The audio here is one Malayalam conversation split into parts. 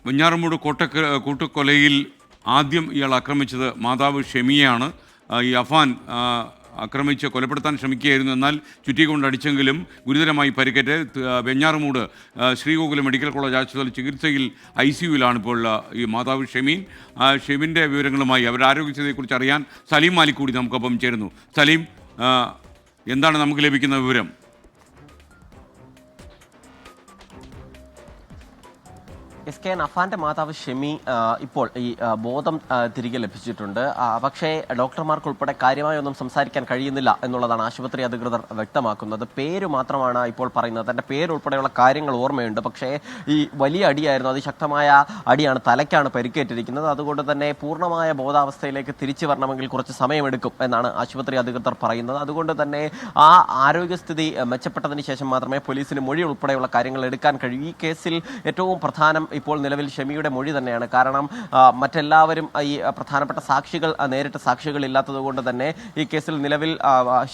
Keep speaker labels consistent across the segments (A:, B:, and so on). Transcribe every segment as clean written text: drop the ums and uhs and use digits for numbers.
A: വെഞ്ഞാറമൂട് കൂട്ടക്കൊലയിൽ ആദ്യം ഇയാൾ ആക്രമിച്ചത് മാതാവ് ഷെമിയെയാണ്. ഈ അഫാൻ ആക്രമിച്ച് കൊലപ്പെടുത്താൻ ശ്രമിക്കുകയായിരുന്നു. എന്നാൽ ചുറ്റിക്കൊണ്ടടിച്ചെങ്കിലും ഗുരുതരമായി പരിക്കേറ്റ് വെഞ്ഞാറമൂട് ശ്രീഗോകുലം മെഡിക്കൽ കോളേജ് ആശുപത്രിയിൽ ചികിത്സയിൽ ICUവിലാണ് ഇപ്പോൾ ഈ മാതാവ് ഷെമീൻ. ഷെമീൻ്റെ വിവരങ്ങളുമായി അവരുടെ ആരോഗ്യസ്ഥിതിയെക്കുറിച്ച് അറിയാൻ സലീം മാലിക് കൂടി നമുക്കൊപ്പം ചേരുന്നു. സലീം, എന്താണ് നമുക്ക് ലഭിക്കുന്ന വിവരം?
B: SK അഫാന്റെ മാതാവ് ഷെമി ഇപ്പോൾ ഈ ബോധം തിരികെ ലഭിച്ചിട്ടുണ്ട്. പക്ഷേ ഡോക്ടർമാർക്ക് ഉൾപ്പെടെ കാര്യമായൊന്നും സംസാരിക്കാൻ കഴിയുന്നില്ല എന്നുള്ളതാണ് ആശുപത്രി അധികൃതർ വ്യക്തമാക്കുന്നത്. പേര് മാത്രമാണ് ഇപ്പോൾ പറയുന്നത്. തന്റെ പേരുൾപ്പെടെയുള്ള കാര്യങ്ങൾ ഓർമ്മയുണ്ട്. പക്ഷേ ഈ വലിയ അടിയായിരുന്നു, അതിശക്തമായ അടിയാണ്, തലയ്ക്കാണ് പരിക്കേറ്റിരിക്കുന്നത്. അതുകൊണ്ട് തന്നെ പൂർണ്ണമായ ബോധാവസ്ഥയിലേക്ക് തിരിച്ചു വരണമെങ്കിൽ കുറച്ച് സമയമെടുക്കും എന്നാണ് ആശുപത്രി അധികൃതർ പറയുന്നത്. അതുകൊണ്ട് തന്നെ ആ ആരോഗ്യസ്ഥിതി മെച്ചപ്പെട്ടതിന് ശേഷം മാത്രമേ പോലീസിന് മൊഴി ഉൾപ്പെടെയുള്ള കാര്യങ്ങൾ എടുക്കാൻ കഴിയൂ. ഈ കേസിൽ ഏറ്റവും പ്രധാനം ഇപ്പോൾ നിലവിൽ ഷെമിയുടെ മൊഴി തന്നെയാണ്. കാരണം മറ്റെല്ലാവരും ഈ പ്രധാനപ്പെട്ട സാക്ഷികൾ നേരിട്ട് സാക്ഷികളില്ലാത്തത് കൊണ്ട് തന്നെ ഈ കേസിൽ നിലവിൽ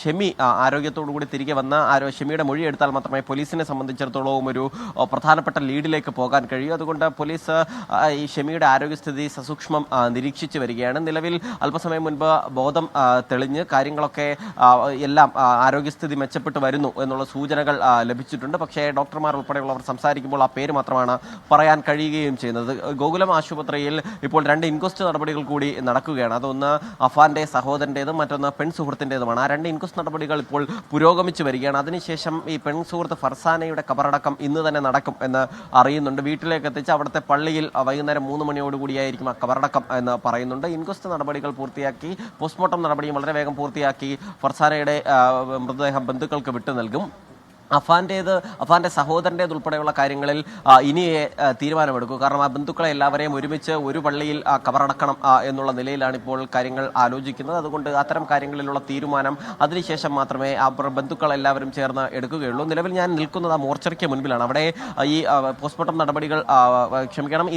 B: ഷെമി ആരോഗ്യത്തോടുകൂടി തിരികെ വന്ന ഷെമിയുടെ മൊഴി എടുത്താൽ മാത്രമേ പോലീസിനെ സംബന്ധിച്ചിടത്തോളം ഒരു പ്രധാനപ്പെട്ട ലീഡിലേക്ക് പോകാൻ കഴിയൂ. അതുകൊണ്ട് പോലീസ് ഈ ഷെമിയുടെ ആരോഗ്യസ്ഥിതി സസൂക്ഷ്മം നിരീക്ഷിച്ചു വരികയാണ്. നിലവിൽ അല്പസമയം മുൻപ് ബോധം തെളിഞ്ഞ് കാര്യങ്ങളൊക്കെ എല്ലാം ആരോഗ്യസ്ഥിതി മെച്ചപ്പെട്ടു വരുന്നു എന്നുള്ള സൂചനകൾ ലഭിച്ചിട്ടുണ്ട്. പക്ഷേ ഡോക്ടർമാർ ഉൾപ്പെടെയുള്ളവർ സംസാരിക്കുമ്പോൾ ആ പേര് മാത്രമാണ് പറയാൻ കഴിയുകയും ചെയ്യുന്നത്. ഗോകുലം ആശുപത്രിയിൽ ഇപ്പോൾ 2 ഇൻക്വസ്റ്റ് നടപടികൾ കൂടി നടക്കുകയാണ്. അതൊന്ന് അഫാന്റെ സഹോദരൻ്റെതും മറ്റൊന്ന് പെൺ സുഹൃത്തിൻ്റെതുമാണ്. ആ 2 ഇൻക്വസ്റ്റ് നടപടികൾ ഇപ്പോൾ പുരോഗമിച്ചു വരികയാണ്. അതിനുശേഷം ഈ പെൺ സുഹൃത്ത് ഫർസാനയുടെ കബറടക്കം ഇന്ന് തന്നെ നടക്കും എന്ന് അറിയുന്നുണ്ട്. വീട്ടിലേക്ക് എത്തിച്ച് അവിടുത്തെ പള്ളിയിൽ വൈകുന്നേരം 3 മണിയോടുകൂടിയായിരിക്കും ആ കബറടക്കം എന്ന് പറയുന്നുണ്ട്. ഇൻക്വസ്റ്റ് നടപടികൾ പൂർത്തിയാക്കി പോസ്റ്റ്മോർട്ടം നടപടിയും വളരെ വേഗം പൂർത്തിയാക്കി ഫർസാനയുടെ മൃതദേഹം ബന്ധുക്കൾക്ക് വിട്ടു നൽകും. അഫാന്റെ സഹോദരൻ്റേത് ഉൾപ്പെടെയുള്ള കാര്യങ്ങളിൽ ഇനിയേ തീരുമാനമെടുക്കും. കാരണം ആ ബന്ധുക്കളെ എല്ലാവരെയും ഒരുമിച്ച് ഒരു പള്ളിയിൽ കബറടക്കണം എന്നുള്ള നിലയിലാണ് ഇപ്പോൾ കാര്യങ്ങൾ ആലോചിക്കുന്നത്. അതുകൊണ്ട് അത്തരം കാര്യങ്ങളിലുള്ള തീരുമാനം അതിനുശേഷം മാത്രമേ ആ ബന്ധുക്കളെല്ലാവരും ചേർന്ന് എടുക്കുകയുള്ളൂ. നിലവിൽ ഞാൻ നിൽക്കുന്നത് ആ മോർച്ചറിക്ക് മുൻപിലാണ്. അവിടെ ഈ പോസ്റ്റ്മോർട്ടം നടപടികൾ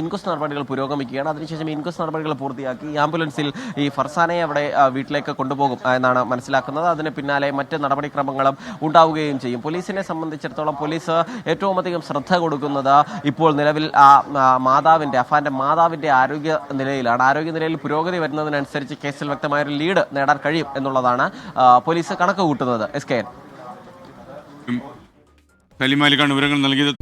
B: ഇൻക്വസ്റ്റ് നടപടികൾ പുരോഗമിക്കുകയാണ്. അതിനുശേഷം ഇൻക്വസ്റ്റ് നടപടികൾ പൂർത്തിയാക്കി ഈ ആംബുലൻസിൽ ഈ ഫർസാനയെ അവിടെ വീട്ടിലേക്ക് കൊണ്ടുപോകും എന്നാണ് മനസ്സിലാക്കുന്നത്. അതിന് പിന്നാലെ മറ്റ് നടപടിക്രമങ്ങളും ഉണ്ടാവുകയും ചെയ്യും. പോലീസിനെ സംബന്ധിച്ചിടത്തോളം പോലീസ് ഏറ്റവും അധികം ശ്രദ്ധ കൊടുക്കുന്നത് ഇപ്പോൾ നിലവിൽ അഫാന്റെ മാതാവിന്റെ ആരോഗ്യ നിലയിലാണ്. ആരോഗ്യ നിലയിൽ പുരോഗതി വരുന്നതിനനുസരിച്ച് കേസിൽ വ്യക്തമായൊരു ലീഡ് നേടാൻ കഴിയും എന്നുള്ളതാണ് പോലീസ് കണക്ക് കൂട്ടുന്നത്. SK
A: സലീം മാലിക്കാണ് വിവരങ്ങൾ നൽകിയത്.